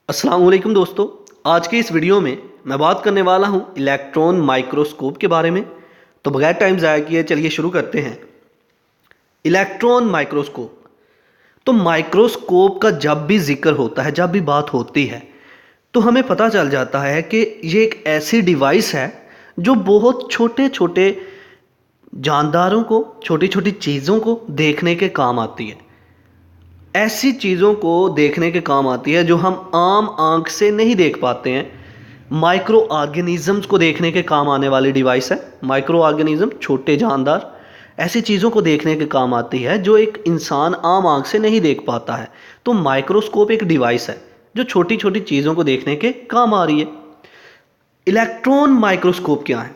अस्सलाम वालेकुम दोस्तों। आज के इस वीडियो में मैं बात करने वाला हूं इलेक्ट्रॉन माइक्रोस्कोप के बारे में। तो बगैर टाइम ज़ाया किए चलिए शुरू करते हैं। Electron microscope. तो माइक्रोस्कोप का जब भी जिक्र होता है, जब भी बात होती है, तो हमें पता चल जाता है कि ये एक ऐसी डिवाइस है जो बहुत छोटे छोटे जानदारों को, छोटी छोटी चीज़ों को देखने के काम आती है। ऐसी चीज़ों को देखने के काम आती है जो हम आम आंख से नहीं देख पाते हैं। माइक्रो ऑर्गेनिज़म्स को देखने के काम आने वाली डिवाइस है। माइक्रो ऑर्गेनिज़म, छोटे जानदार, ऐसी चीज़ों को देखने के काम आती है जो एक इंसान आम आंख से नहीं देख पाता है। तो माइक्रोस्कोप एक डिवाइस है जो छोटी छोटी चीज़ों को देखने के काम आ रही है। इलेक्ट्रॉन माइक्रोस्कोप क्या है?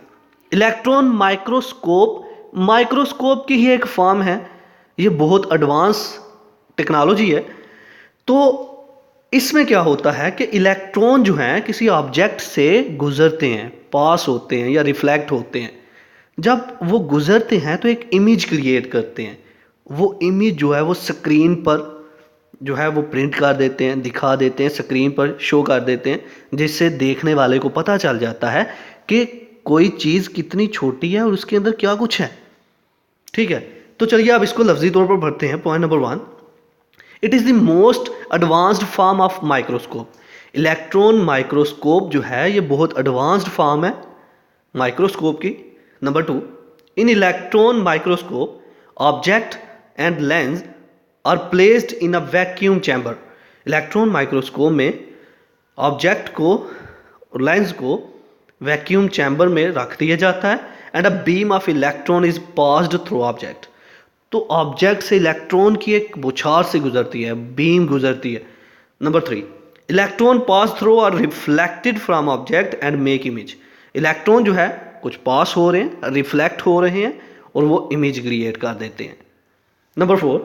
इलेक्ट्रॉन माइक्रोस्कोप माइक्रोस्कोप की ही एक फॉर्म है। ये बहुत एडवांस टेक्नोलॉजी है। तो इसमें क्या होता है कि इलेक्ट्रॉन जो हैं किसी ऑब्जेक्ट से गुजरते हैं, पास होते हैं या रिफ्लेक्ट होते हैं। जब वो गुजरते हैं तो एक इमेज क्रिएट करते हैं। वो इमेज जो है वो स्क्रीन पर जो है वो प्रिंट कर देते हैं, दिखा देते हैं, स्क्रीन पर शो कर देते हैं, जिससे देखने वाले को पता चल जाता है कि कोई चीज़ कितनी छोटी है और उसके अंदर क्या कुछ है। ठीक है, तो चलिए अब इसको लफ्जी तौर पर भरते हैं। Point number 1, it is the most advanced form of microscope. Electron microscope जो है ये बहुत एडवांस्ड फॉर्म है माइक्रोस्कोप की। Number 2, in electron microscope object and lens are placed in a vacuum chamber. Electron microscope में ऑब्जेक्ट को और lens को वैक्यूम चैम्बर में रख दिया जाता है and a beam of electron is passed through object. तो ऑब्जेक्ट से इलेक्ट्रॉन की एक बौछार से गुजरती है, बीम गुजरती है। Number 3, electron pass through are reflected from object and make image. Electron जो है कुछ पास हो रहे हैं, रिफ्लेक्ट हो रहे हैं और वो इमेज क्रिएट कर देते हैं। Number 4,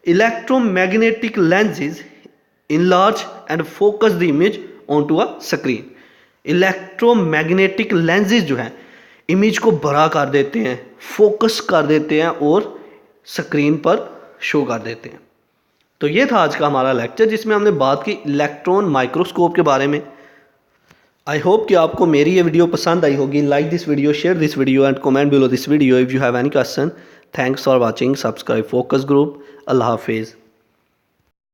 electromagnetic lenses enlarge and focus the image onto a screen। Electromagnetic lenses जो हैं इमेज को बड़ा कर देते हैं, फोकस कर देते हैं और स्क्रीन पर शो कर देते हैं। तो ये था आज का हमारा लेक्चर जिसमें हमने बात की इलेक्ट्रॉन माइक्रोस्कोप के बारे में। आई होप कि आपको मेरी ये वीडियो पसंद आई होगी। Like this video, share this video and comment below this video if you have any question. Thanks for watching. Subscribe focus group. अल्लाह हाफिज़।